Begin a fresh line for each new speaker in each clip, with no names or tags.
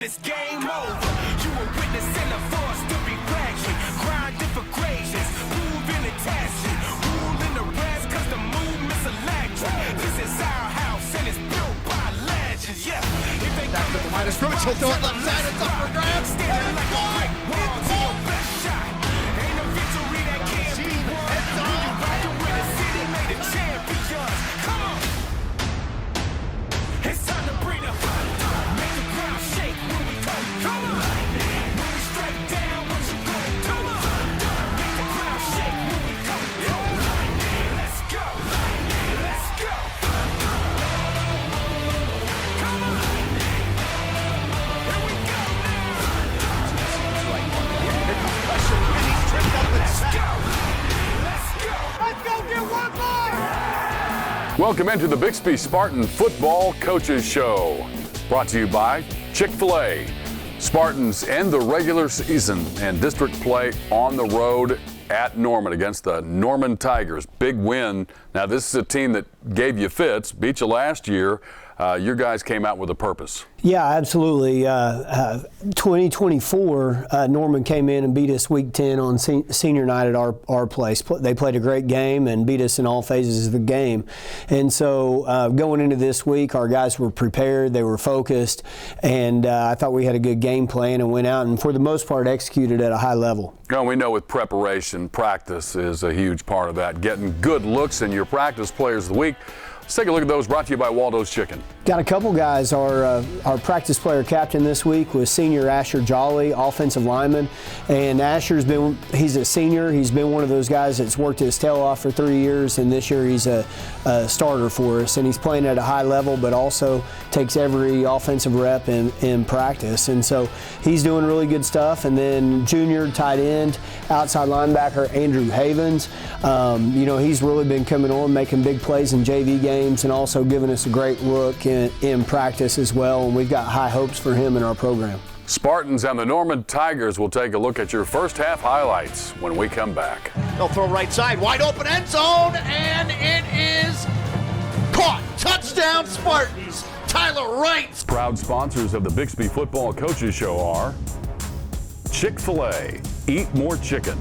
It's game over. You were witnessing a force to be fraction. Grinding for gracious. Moving and tashing. Ruling the rest cause the movement's electric. This is our house and it's built by legends. Yeah. If they
back to the line of scrimmage, he'll throw it left side. It's up for grabs.
Standing like a brick wall to your best shot. Ain't no victory that can't be won. When you rockin' with the city made of champions. Come on. It's time to bring the thunder. Make the ground shake when we come. Come on. When we strike down, what you go? Come on. Make the ground shake when we come. Let's go. Let's go. Come on. Here we go
And he's tripped up and sacked.
Let's go.
Let's go get one more.
Welcome into the Bixby Spartan Football Coaches Show, brought to you by Chick-fil-A. Spartans end the regular season and district play on the road at Norman against the Norman Tigers. Big win. Now, this is a team that gave you fits, beat you last year. Your guys came out with a purpose.
Yeah, absolutely. 2024, Norman came in and beat us week 10 on senior night at our place. They played a great game and beat us in all phases of the game. And so going into this week, our guys were prepared, they were focused, and I thought we had a good game plan and went out and for the most part executed at a high level.
Now, we know with preparation, practice is a huge part of that. Getting good looks in your practice players of the week. Let's take a look at those brought to you by Waldo's Chicken.
Got a couple guys. Our practice player captain this week was senior Asher Jolly, offensive lineman. And he's a senior. He's been one of those guys that's worked his tail off for 3 years, and this year he's a starter for us. And he's playing at a high level, but also takes every offensive rep in practice. And so he's doing really good stuff. And then junior tight end, outside linebacker Andrew Havens. He's really been coming on, making big plays in JV games, and also giving us a great look in practice as well, and we've got high hopes for him in our program.
Spartans and the Norman Tigers will take a look at your first half highlights when we come back.
They'll throw right side, wide open end zone, and it is caught. Touchdown Spartans. Tyler Wright.
Proud sponsors of the Bixby Football Coaches Show are Chick-fil-A, eat more chicken.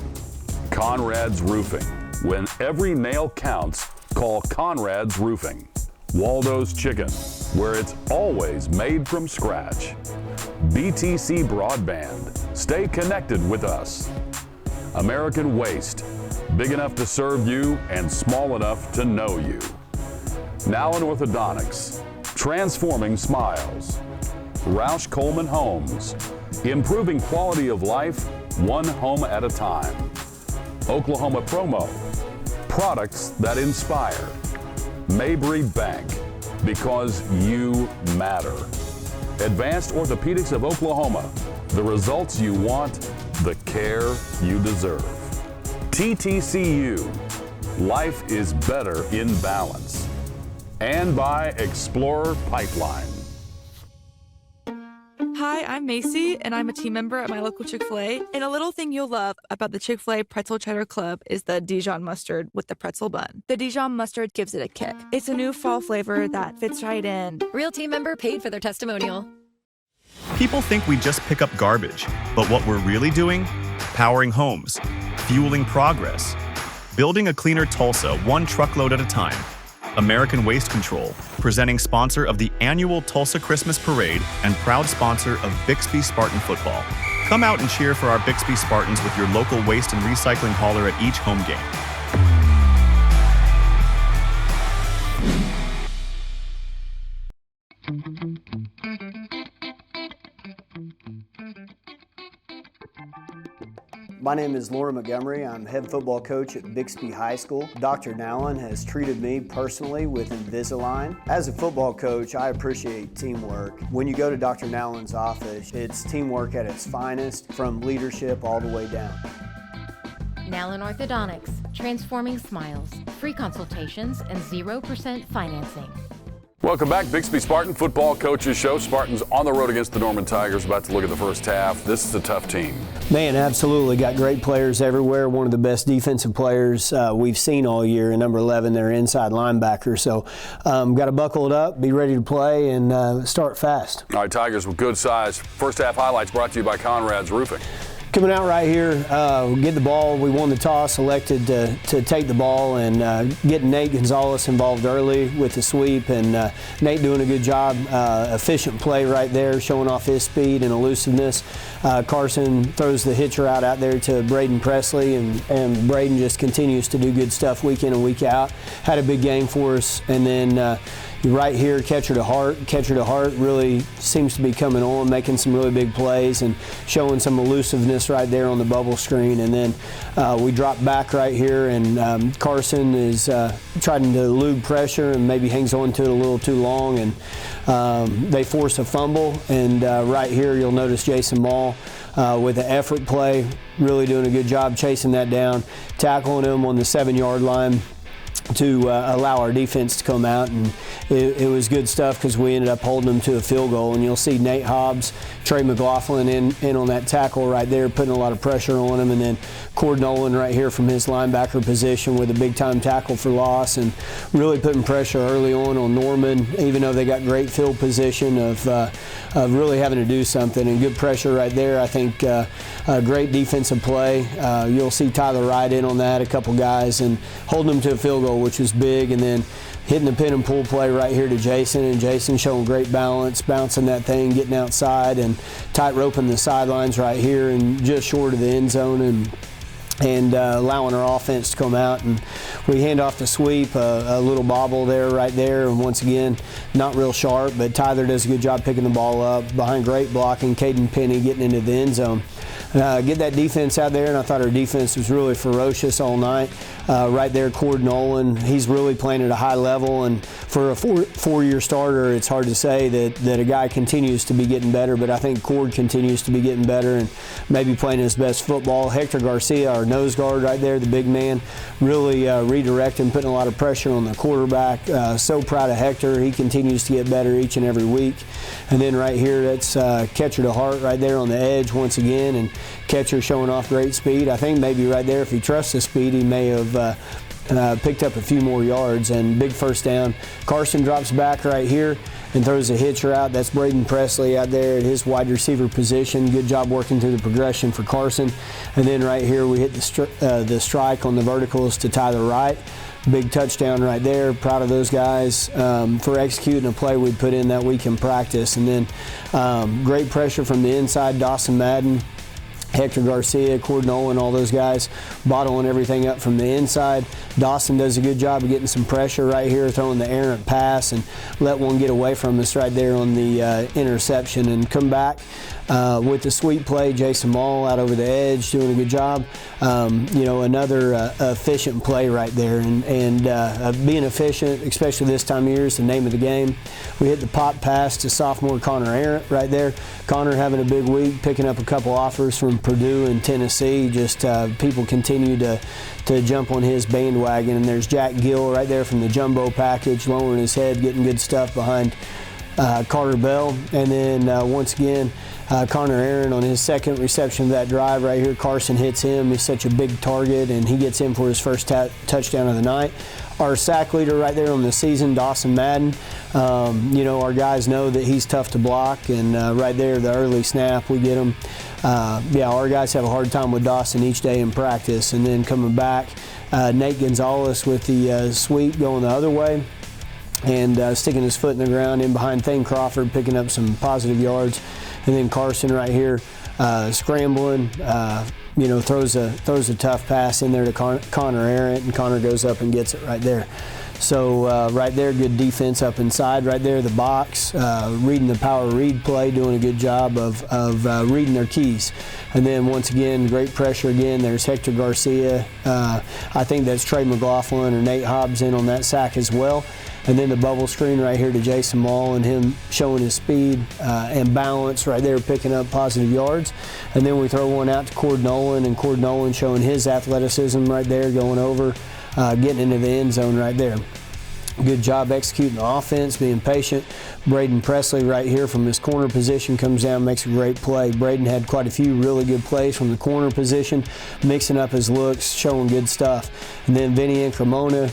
Conrad's Roofing, when every nail counts, call Conrad's Roofing. Waldo's Chicken, where it's always made from scratch. BTC Broadband, stay connected with us. American Waste, big enough to serve you and small enough to know you. Nowlin Orthodontics, transforming smiles. Roush Coleman Homes, improving quality of life one home at a time. Oklahoma Promo, products that inspire. Mabry Bank, because you matter. Advanced Orthopedics of Oklahoma, the results you want, the care you deserve. TTCU, life is better in balance. And by Explorer Pipeline.
Hi, I'm Macy, and I'm a team member at my local Chick-fil-A. And a little thing you'll love about the Chick-fil-A Pretzel Cheddar Club is the Dijon mustard with the pretzel bun. The Dijon mustard gives it a kick. It's a new fall flavor that fits right in.
Real team member paid for their testimonial.
People think we just pick up garbage, but what we're really doing? Powering homes, fueling progress, building a cleaner Tulsa one truckload at a time. American Waste Control, presenting sponsor of the annual Tulsa Christmas Parade and proud sponsor of Bixby Spartan football. Come out and cheer for our Bixby Spartans with your local waste and recycling hauler at each home game.
My name is Laura Montgomery. I'm head football coach at Bixby High School. Dr. Nowlin has treated me personally with Invisalign. As a football coach, I appreciate teamwork. When you go to Dr. Nowlin's office, it's teamwork at its finest, from leadership all the way down.
Nowlin Orthodontics, transforming smiles, free consultations, and 0% financing.
Welcome back, Bixby Spartan Football Coaches Show. Spartans on the road against the Norman Tigers, about to look at the first half. This is a tough team.
Man, absolutely. Got great players everywhere. One of the best defensive players we've seen all year. And number 11, their inside linebacker. So got to buckle it up, be ready to play, and start fast.
All right, Tigers with good size. First half highlights brought to you by Conrad's Roofing.
Coming out right here, get the ball. We won the toss, elected to take the ball, and getting Nate Gonzalez involved early with the sweep, and Nate doing a good job. Efficient play right there, showing off his speed and elusiveness. Carson throws the hitch route out there to Braden Presley, and Braden just continues to do good stuff week in and week out. Had a big game for us, and then right here, catcher to heart. Catcher to heart really seems to be coming on, making some really big plays and showing some elusiveness right there on the bubble screen. And then we drop back right here, and Carson is trying to elude pressure and maybe hangs on to it a little too long, and they force a fumble. And right here, you'll notice Jason Mall with the effort play, really doing a good job chasing that down, tackling him on the 7-yard line to allow our defense to come out, and it was good stuff because we ended up holding them to a field goal. And you'll see Nate Hobbs, Trey McLaughlin in on that tackle right there, putting a lot of pressure on him, and then Cord Nolan right here from his linebacker position with a big-time tackle for loss, and really putting pressure early on Norman, even though they got great field position of really having to do something, and good pressure right there. I think a great defensive play. You'll see Tyler Wright in on that, a couple guys, and holding them to a field goal, which was big, and then hitting the pin and pull play right here to Jason, and Jason showing great balance, bouncing that thing, getting outside, and tight roping the sidelines right here and just short of the end zone, and allowing our offense to come out. And we hand off the sweep, a little bobble there, right there, and once again, not real sharp, but Tyler does a good job picking the ball up behind great blocking, Caden Penny getting into the end zone. Get that defense out there, and I thought our defense was really ferocious all night. Right there, Cord Nolan, he's really playing at a high level, and for a four-year starter, it's hard to say that a guy continues to be getting better, but I think Cord continues to be getting better and maybe playing his best football. Hector Garcia, our nose guard right there, the big man, really redirecting, putting a lot of pressure on the quarterback. So proud of Hector. He continues to get better each and every week. And then right here, that's catcher to heart right there on the edge once again, and catcher showing off great speed. I think maybe right there, if he trusts the speed, he may have picked up a few more yards, and big first down. Carson drops back right here and throws a hitch route. That's Braden Presley out there at his wide receiver position. Good job working through the progression for Carson. And then right here we hit the strike on the verticals to Tyler Wright. Big touchdown right there. Proud of those guys for executing a play we put in that week in practice. And then great pressure from the inside, Dawson Madden, Hector Garcia, Cord Nolan, all those guys bottling everything up from the inside. Dawson does a good job of getting some pressure right here, throwing the errant pass and let one get away from us right there on the interception, and come back with the sweep play. Jason Mall out over the edge doing a good job. Another efficient play right there, and being efficient, especially this time of year, is the name of the game. We hit the pop pass to sophomore Connor Arndt right there. Connor having a big week, picking up a couple offers from Purdue and Tennessee. Just people continue to jump on his bandwagon. And there's Jack Gill right there from the jumbo package, lowering his head, getting good stuff behind Carter Bell. And then once again, Connor Aaron on his second reception of that drive right here. Carson hits him. He's such a big target, and he gets in for his first touchdown of the night. Our sack leader right there on the season, Dawson Madden. Our guys know that he's tough to block, and right there, the early snap, we get him. Our guys have a hard time with Dawson each day in practice. And then coming back, Nate Gonzalez with the sweep going the other way, and sticking his foot in the ground in behind Thane Crawford, picking up some positive yards. And then Carson right here scrambling, throws a tough pass in there to Connor Arndt, and Connor goes up and gets it right there. So right there, good defense up inside right there, the box, reading the power read play, doing a good job of reading their keys. And then once again, great pressure again. There's Hector Garcia. I think that's Trey McLaughlin or Nate Hobbs in on that sack as well. And then the bubble screen right here to Jason Mall, and him showing his speed and balance right there, picking up positive yards. And then we throw one out to Cord Nolan, and Cord Nolan showing his athleticism right there, going over, getting into the end zone right there. Good job executing the offense, being patient. Braden Presley right here from his corner position comes down, makes a great play. Braden had quite a few really good plays from the corner position, mixing up his looks, showing good stuff. And then Vinny and Cremona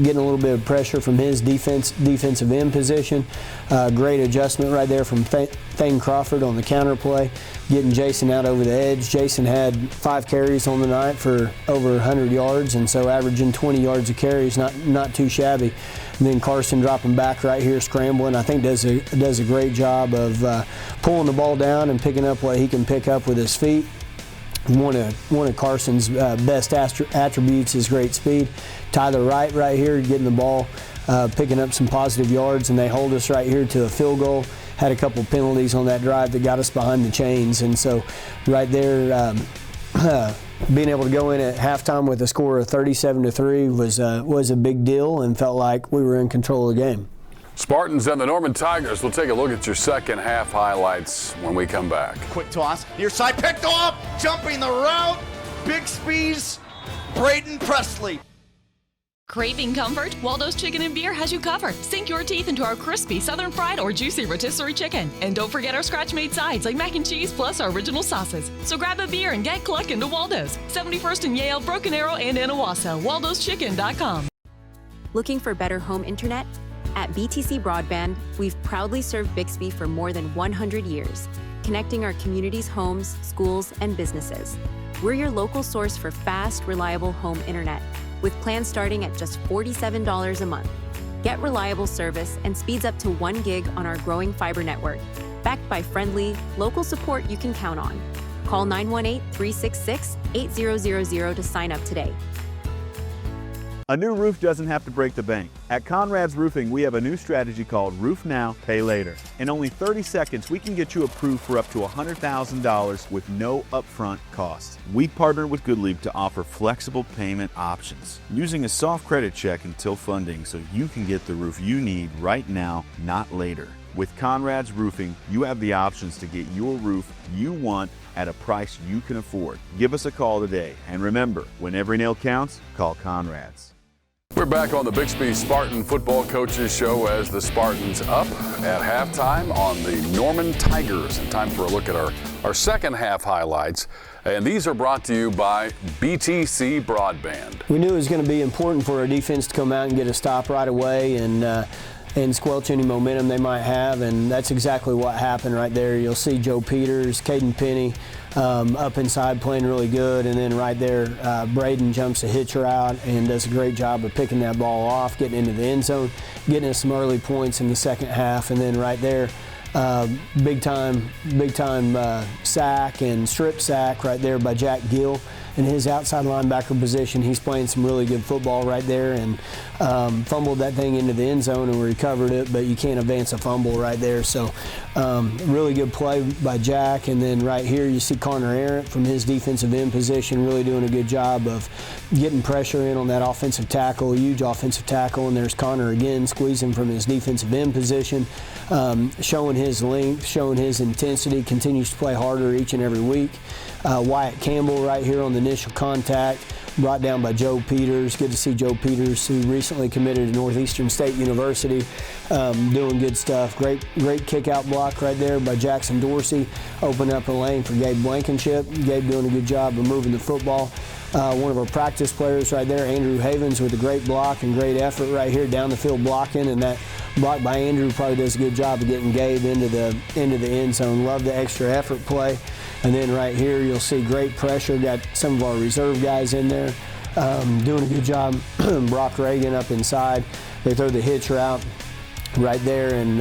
getting a little bit of pressure from his defensive end position. Great adjustment right there from Thane Crawford on the counter play, getting Jason out over the edge. Jason had 5 carries on the night for over 100 yards, and so averaging 20 yards a carry is not too shabby. And then Carson dropping back right here, scrambling. I think does a great job of pulling the ball down and picking up what he can pick up with his feet. One of Carson's best attributes is great speed. Tyler Wright right here getting the ball, picking up some positive yards, and they hold us right here to a field goal. Had a couple penalties on that drive that got us behind the chains, and so right there, being able to go in at halftime with a score of 37-3 was a big deal, and felt like we were in control of the game.
Spartans and the Norman Tigers. We'll take a look at your second half highlights when we come back.
Quick toss, near side, picked off, jumping the route, Bixby's Braden Presley.
Craving comfort? Waldo's Chicken and Beer has you covered. Sink your teeth into our crispy southern fried or juicy rotisserie chicken. And don't forget our scratch-made sides like mac and cheese plus our original sauces. So grab a beer and get clucking to Waldo's. 71st and Yale, Broken Arrow, and Anawasso. Waldo'sChicken.com.
Looking for better home internet? At BTC Broadband, we've proudly served Bixby for more than 100 years, connecting our community's homes, schools, and businesses. We're your local source for fast, reliable home internet, with plans starting at just $47 a month. Get reliable service and speeds up to 1 gig on our growing fiber network, backed by friendly, local support you can count on. Call 918-366-8000 to sign up today.
A new roof doesn't have to break the bank. At Conrad's Roofing, we have a new strategy called Roof Now, Pay Later. In only 30 seconds, we can get you approved for up to $100,000 with no upfront cost. We partnered with Goodleap to offer flexible payment options, using a soft credit check until funding so you can get the roof you need right now, not later. With Conrad's Roofing, you have the options to get your roof you want at a price you can afford. Give us a call today. And remember, when every nail counts, call Conrad's.
We're back on the Bixby Spartan Football Coaches Show as the Spartans up at halftime on the Norman Tigers. And time for a look at our second half highlights. And these are brought to you by BTC Broadband.
We knew it was going to be important for our defense to come out and get a stop right away and squelch any momentum they might have, and that's exactly what happened right there. You'll see Joe Peters, Caden Penny up inside playing really good, and then right there Braden jumps a hitch route and does a great job of picking that ball off, getting into the end zone, getting us some early points in the second half, and then right there big time sack and strip sack right there by Jack Gill in his outside linebacker position. He's playing some really good football right there, and fumbled that thing into the end zone and recovered it, but you can't advance a fumble right there. So really good play by Jack. And then right here you see Connor Arendt from his defensive end position really doing a good job of getting pressure in on that offensive tackle, huge offensive tackle. And there's Connor again squeezing from his defensive end position, showing his length, showing his intensity, continues to play harder each and every week. Wyatt Campbell right here on the initial contact, brought down by Joe Peters. Good to see Joe Peters, who recently committed to Northeastern State University, doing good stuff. Great kick out block right there by Jackson Dorsey, opening up a lane for Gabe Blankenship. Gabe doing a good job of moving the football. One of our practice players right there, Andrew Havens, with a great block and great effort right here down the field blocking, and that block by Andrew probably does a good job of getting Gabe into the end zone. Love the extra effort play. And then right here you'll see great pressure. Got some of our reserve guys in there doing a good job. Brock Reagan up inside. They throw the hitch route right there, and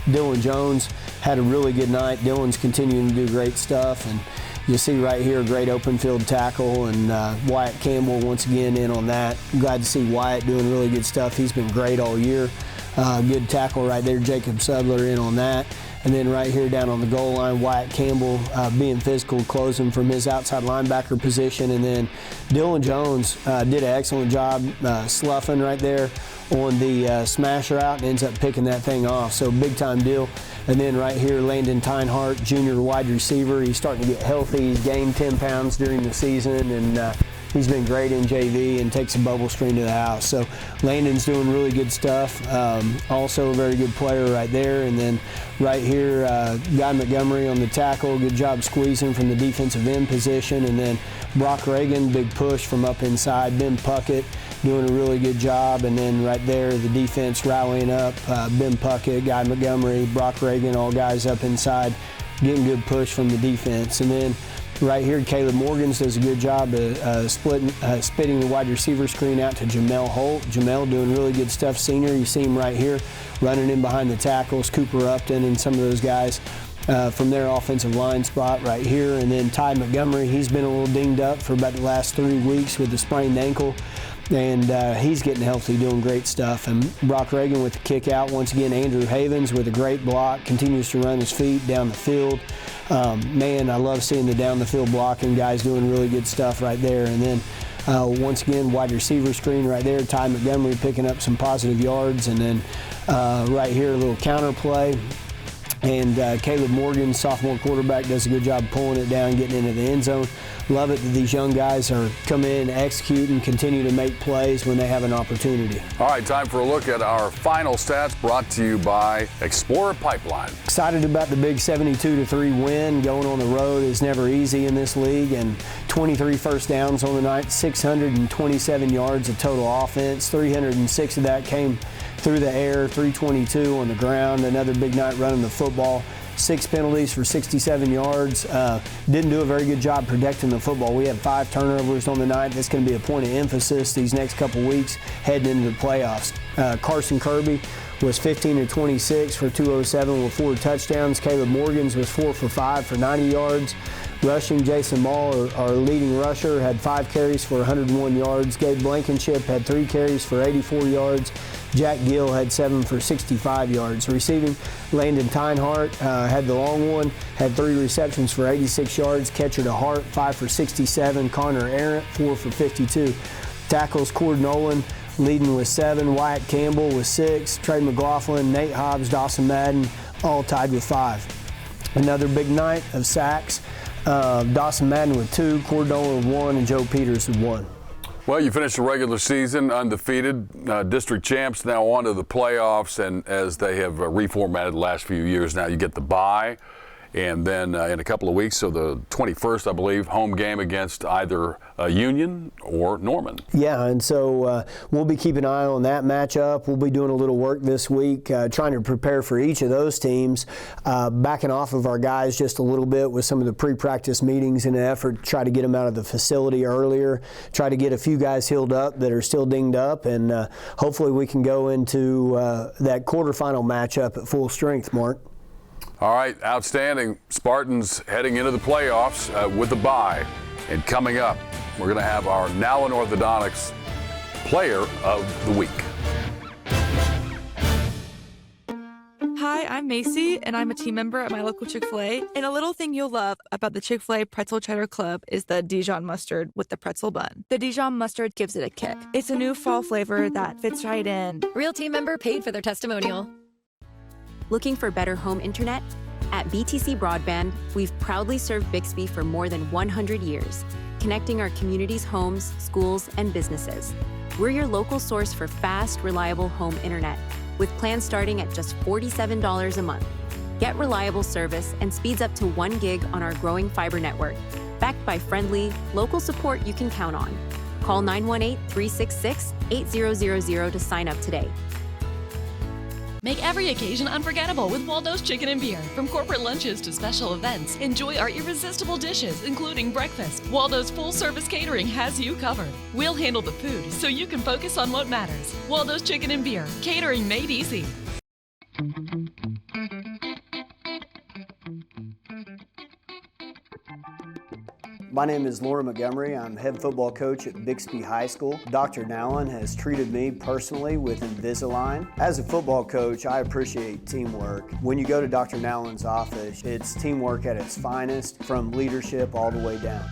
Dylan Jones had a really good night. Dylan's continuing to do great stuff, and you see right here a great open field tackle, and Wyatt Campbell once again in on that. I'm glad to see Wyatt doing really good stuff. He's been great all year. Good tackle right there. Jacob Sudler in on that. And then right here down on the goal line, Wyatt Campbell being physical, closing from his outside linebacker position. And then Dylan Jones did an excellent job sloughing right there on the smash route and ends up picking that thing off. So big time deal. And then right here, Landon Teinhardt, junior wide receiver. He's starting to get healthy. He's gained 10 pounds during the season and He's been great in JV and takes a bubble screen to the house. So Landon's doing really good stuff. Also a very good player right there. And then right here, Guy Montgomery on the tackle. Good job squeezing from the defensive end position. And then Brock Reagan, big push from up inside. Ben Puckett doing a really good job. And then right there, the defense rallying up. Ben Puckett, Guy Montgomery, Brock Reagan, all guys up inside, getting good push from the defense. And then right here, Caleb Morgans does a good job of spitting the wide receiver screen out to Jamel Holt. Jamel doing really good stuff, senior. You see him right here running in behind the tackles, Cooper Upton and some of those guys from their offensive line spot right here. And then Ty Montgomery, he's been a little dinged up for about the last 3 weeks with a sprained ankle. And he's getting healthy, doing great stuff. And Brock Reagan with the kick out. Once again, Andrew Havens with a great block, continues to run his feet down the field. Man, I love seeing the down the field blocking, guys doing really good stuff right there. And then once again, wide receiver screen right there, Ty Montgomery picking up some positive yards. And then right here, a little counter play. And Caleb Morgan, sophomore quarterback, does a good job pulling it down, getting into the end zone. Love it that these young guys are coming in, execute, and continue to make plays when they have an opportunity.
All right, time for a look at our final stats brought to you by Explorer Pipeline.
Excited about the big 72-3 win. Going on the road is never easy in this league, and 23 first downs on the night, 627 yards of total offense. 306 of that came through the air, 322 on the ground. Another big night running the football. 6 penalties for 67 yards. Didn't do a very good job protecting the football. We had 5 turnovers on the night. That's going to be a point of emphasis these next couple weeks heading into the playoffs. Carson Kirby was 15-26 for 207 with 4 touchdowns. Caleb Morgans was 4 for 5 for 90 yards. Rushing, Jason Mall, our leading rusher, had 5 carries for 101 yards. Gabe Blankenship had 3 carries for 84 yards. Jack Gill had 7 for 65 yards. Receiving, Landon Teinhardt had the long one, had 3 receptions for 86 yards. Catcher to Hart, 5 for 67. Connor Arrant, 4 for 52. Tackles, Cord Nolan leading with 7. Wyatt Campbell with 6. Trey McLaughlin, Nate Hobbs, Dawson Madden, all tied with 5. Another big night of sacks. Dawson Madden with 2, Cord Nolan with 1, and Joe Peters with 1.
Well, you finished the regular season undefeated, district champs, now on to the playoffs, and as they have reformatted the last few years, now you get the bye, and then in a couple of weeks, so the 21st, I believe, home game against either Union or Norman.
Yeah, and so we'll be keeping an eye on that matchup. We'll be doing a little work this week, trying to prepare for each of those teams, backing off of our guys just a little bit with some of the pre-practice meetings in an effort to try to get them out of the facility earlier, try to get a few guys healed up that are still dinged up, and hopefully we can go into that quarterfinal matchup at full strength, Mark.
All right, outstanding. Spartans heading into the playoffs with the bye. And coming up, we're going to have our Nowlin Orthodontics Player of the Week.
Hi, I'm Macy, and I'm a team member at my local Chick-fil-A. And a little thing you'll love about the Chick-fil-A Pretzel Cheddar Club is the Dijon mustard with the pretzel bun. The Dijon mustard gives it a kick. It's a new fall flavor that fits right in.
Real team member paid for their testimonial.
Looking for better home internet? At BTC Broadband, we've proudly served Bixby for more than 100 years, connecting our community's homes, schools, and businesses. We're your local source for fast, reliable home internet, with plans starting at just $47 a month. Get reliable service and speeds up to 1 gig on our growing fiber network, backed by friendly, local support you can count on. Call 918-366-8000 to sign up today.
Make every occasion unforgettable with Waldo's Chicken and Beer. From corporate lunches to special events, enjoy our irresistible dishes, including breakfast. Waldo's full-service catering has you covered. We'll handle the food so you can focus on what matters. Waldo's Chicken and Beer, catering made easy.
My name is Laura Montgomery. I'm head football coach at Bixby High School. Dr. Nowlin has treated me personally with Invisalign. As a football coach, I appreciate teamwork. When you go to Dr. Nowlin's office, it's teamwork at its finest, from leadership all the way down.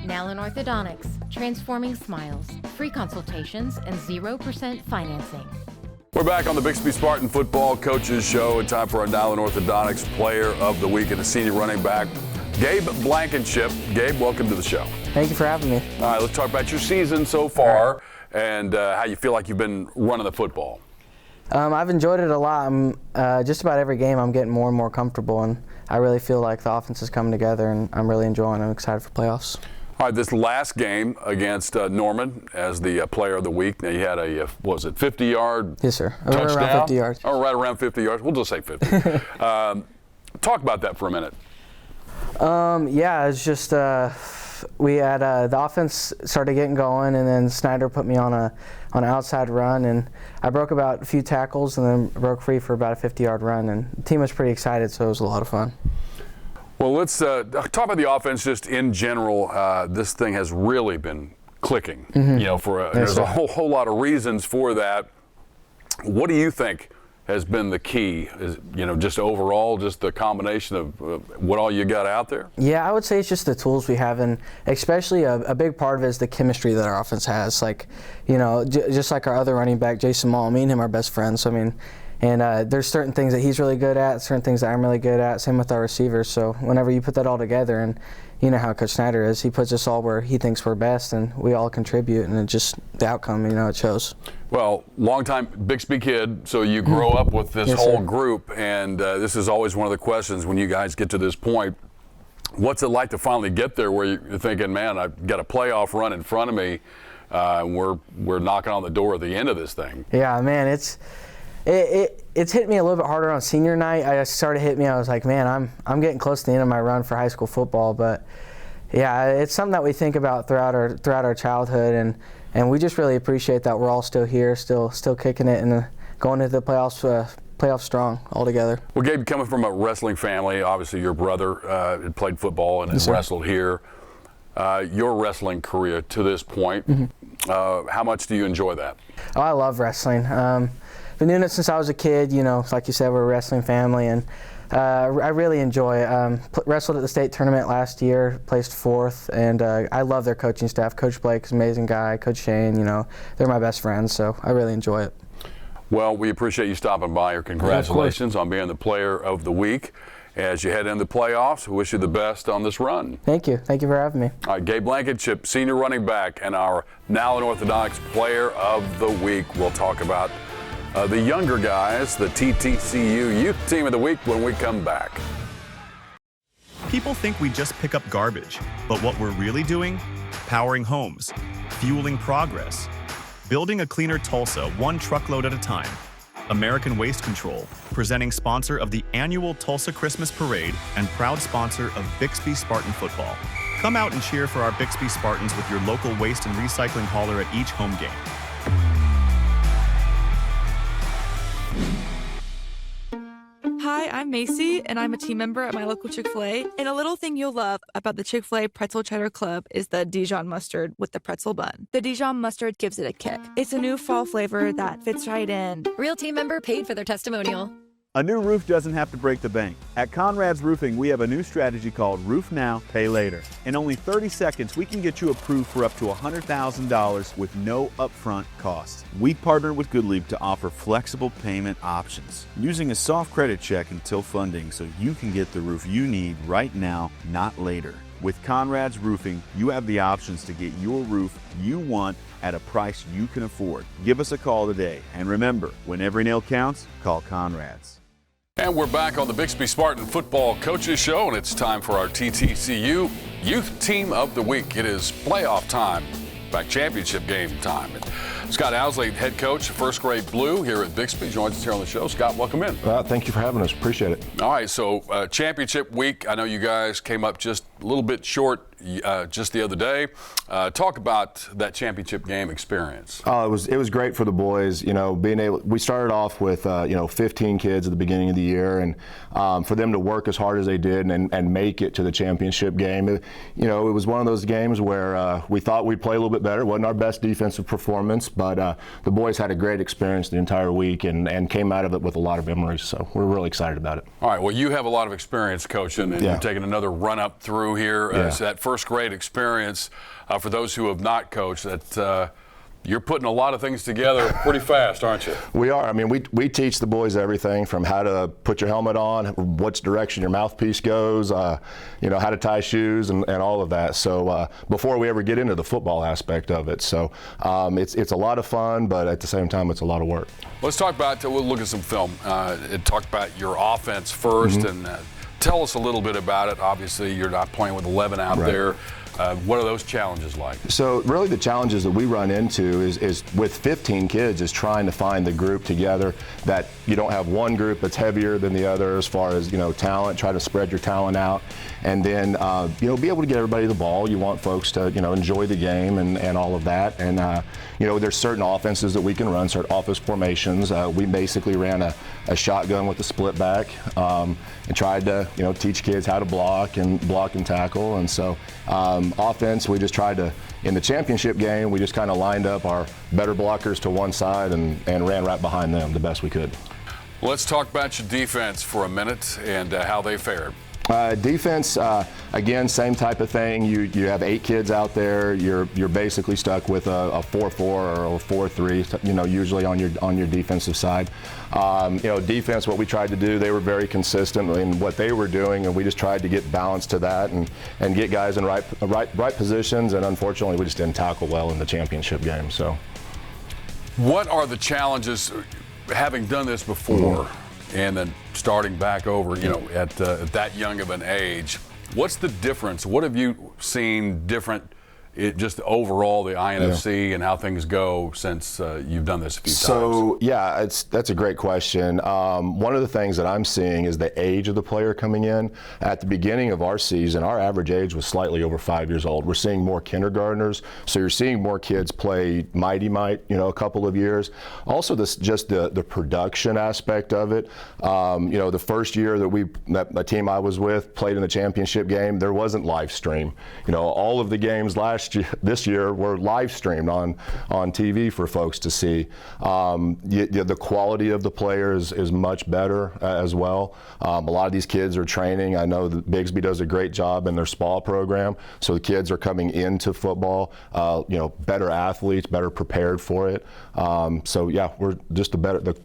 Nowlin Orthodontics, transforming smiles, free consultations, and 0% financing.
We're back on the Bixby Spartan Football Coaches Show, and time for our Nowlin Orthodontics Player of the Week and a senior running back, Gabe Blankenship. Gabe, welcome to the show.
Thank you for having me.
All right, let's talk about your season so far and how you feel like you've been running the football.
I've enjoyed it a lot. Just about every game I'm getting more and more comfortable, and I really feel like the offense is coming together, and I'm really enjoying it. I'm excited for playoffs.
All right, this last game against Norman as the player of the week, now you had a, what was it, 50-yard
Yes, sir.
touchdown?
Around 50 yards.
Oh, right around 50 yards. We'll just say 50. Talk about that for a minute.
Yeah, it's just we had the offense started getting going, and then Snyder put me on an outside run, and I broke about a few tackles, and then broke free for about a 50-yard run, and the team was pretty excited, so it was a lot of fun.
Well, let's talk about the offense just in general. This thing has really been clicking.
Mm-hmm.
You know, there's a whole lot of reasons for that. What do you think has been the key? Is, you know, just overall, just the combination of what all you got out there?
Yeah, I would say it's just the tools we have, and especially a big part of it is the chemistry that our offense has. Like, you know, just like our other running back, Jason Mall, me and him are best friends. So, I mean, and there's certain things that he's really good at, certain things that I'm really good at, same with our receivers. So whenever you put that all together, and you know how Coach Snyder is, he puts us all where he thinks we're best, and we all contribute, and it just, the outcome, you know, it shows. Well, longtime Bixby kid, so you grow up with this whole group, and this is always one of the questions when you guys get to this point. What's it like to finally get there where you're thinking, man, I've got a playoff run in front of me, and we're knocking on the door at the end of this thing? Yeah, man, it's hit me a little bit harder on senior night. I started hitting me. I was like, man, I'm getting close to the end of my run for high school football. But yeah, it's something that we think about throughout our childhood, and we just really appreciate that we're all still here, still kicking it, and going into the playoffs strong all together. Well, Gabe, coming from a wrestling family, obviously your brother had played football and has wrestled here. Your wrestling career to this point, how much do you enjoy that? Oh, I love wrestling. Been doing it since I was a kid. You know, like you said, we're a wrestling family, and I really enjoy it. Wrestled at the state tournament last year, placed 4th, and I love their coaching staff. Coach Blake's an amazing guy. Coach Shane, you know, they're my best friends, so I really enjoy it. Well, we appreciate you stopping by. Or congratulations on being the player of the week. As you head into the playoffs, we wish you the best on this run. Thank you. Thank you for having me. All right, Gabe Blankenship, senior running back, and our Nowlin Orthodontics player of the week. We'll talk about the younger guys, the TTCU Youth Team of the Week, when we come back.
People think we just pick up garbage, but what we're really doing? Powering homes, fueling progress, building a cleaner Tulsa one truckload at a time. American Waste Control, presenting sponsor of the annual Tulsa Christmas Parade and proud sponsor of Bixby Spartan football. Come out and cheer for our Bixby Spartans with your local waste and recycling hauler at each home game.
Hi, I'm Macy, and I'm a team member at my local Chick-fil-A. And a little thing you'll love about the Chick-fil-A Pretzel Cheddar Club is the Dijon mustard with the pretzel bun. The Dijon mustard gives it a kick. It's a new fall flavor that fits right in.
Real team member paid for their testimonial.
A new roof doesn't have to break the bank. At Conrad's Roofing, we have a new strategy called Roof Now, Pay Later. In only 30 seconds, we can get you approved for up to $100,000 with no upfront cost. We partnered with Goodleap to offer flexible payment options, using a soft credit check until funding so you can get the roof you need right now, not later. With Conrad's Roofing, you have the options to get your roof you want at a price you can afford. Give us a call today. And remember, when every nail counts, call Conrad's.
And we're back on the Bixby Spartan Football Coaches Show, and it's time for our TTCU Youth Team of the Week. It is playoff time, back championship game time. And Scott Owsley, head coach, first grade Blue here at Bixby, joins us here on the show. Scott, welcome in.
Thank you for having us. Appreciate it.
All right, so championship week. I know you guys came up just a little bit short just the other day. Talk about that championship game experience.
It was great for the boys. You know, we started off with 15 kids at the beginning of the year, and for them to work as hard as they did and make it to the championship game. It was one of those games where we thought we'd play a little bit better. It wasn't our best defensive performance, but the boys had a great experience the entire week and came out of it with a lot of memories. So we're really excited about it.
All right. Well, you have a lot of experience coaching, and you're taking another run up through here. So that first grade experience, for those who have not coached, that You're putting a lot of things together pretty fast, aren't you?
We are. I mean, we teach the boys everything from how to put your helmet on, which direction your mouthpiece goes, you know, how to tie shoes and all of that. So before we ever get into the football aspect of it. So it's a lot of fun, but at the same time, it's a lot of work.
Let's talk about, we'll look at some film. It talked about your offense first, and tell us a little bit about it. Obviously, you're not playing with 11 out there. What are those challenges like? So really the challenges that we run into is with 15 kids is trying to find the group together, that you don't have one group that's heavier than the other as far as, you know, talent. Try to spread your talent out, and then you know, be able to get everybody the ball. You want folks to, you know, enjoy the game and all of that. And you know, there's certain offenses that we can run, certain offense formations. We basically ran a shotgun with a split back and tried to, you know, teach kids how to block and tackle. And so offense, we just tried to, in the championship game, we just kind of lined up our better blockers to one side and ran right behind them the best we could. Let's talk about your defense for a minute and how they fared.
Defense, again, same type of thing. You have 8 kids out there. You're basically stuck with a 4-4 or a 4-3. You know, usually on your defensive side. You know, defense. What we tried to do, they were very consistent in what they were doing, and we just tried to get balance to that and get guys in right positions. And unfortunately, we just didn't tackle well in the championship game. So,
what are the challenges, having done this before? And then starting back over, you know, at that young of an age, what's the difference? What have you seen different, just overall the INFC and how things go since you've done this a few times?
So yeah, that's a great question. One of the things that I'm seeing is the age of the player coming in. At the beginning of our season, our average age was slightly over 5 years old. We're seeing more kindergartners, so you're seeing more kids play mighty, you know, a couple of years. Also, just the production aspect of it. You know, the first year that the team I was with played in the championship game, there wasn't live stream. You know, all of the games this year were live streamed on TV for folks to see. The quality of the players is much better as well. A lot of these kids are training. I know that Bixby does a great job in their SPA program, so the kids are coming into football, you know, better athletes, better prepared for it. So yeah, we're just the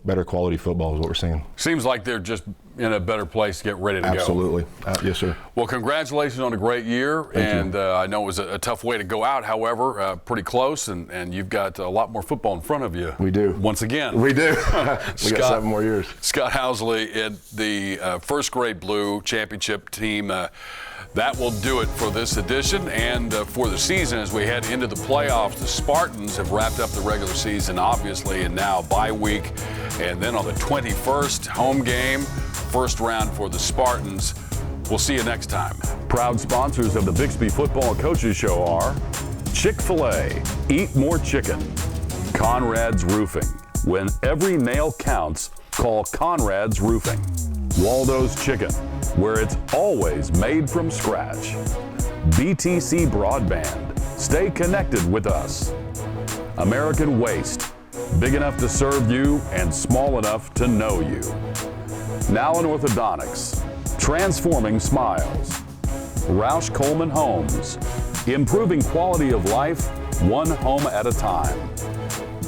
better quality football is what we're seeing.
Seems like they're just in a better place to get ready to
Absolutely.
go.
Absolutely. Yes, sir.
Well, congratulations on a great year.
Thank you.
I know it was a tough way to go out, however, pretty close, and you've got a lot more football in front of you.
We do.
Once again.
We do. We got 7 more years.
Scott Housley in the first grade blue championship team. That will do it for this edition and for the season as we head into the playoffs. The Spartans have wrapped up the regular season, obviously, and now bye week. And then on the 21st, home game, first round for the Spartans. We'll see you next time. Proud sponsors of the Bixby Football Coaches Show are Chick-fil-A, Eat More Chicken, Conrad's Roofing. When every nail counts, call Conrad's Roofing. Waldo's Chicken, where it's always made from scratch. BTC Broadband, stay connected with us. American Waste, big enough to serve you and small enough to know you. Now in Orthodontics, transforming smiles. Roush Coleman Homes, improving quality of life one home at a time.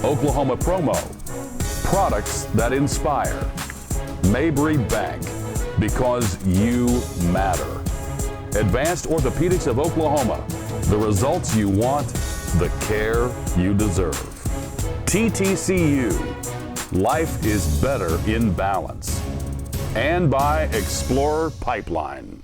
Oklahoma Promo, products that inspire. Mabry Bank, because you matter. Advanced Orthopedics of Oklahoma, the results you want, the care you deserve. TTCU, life is better in balance. And by Explorer Pipeline.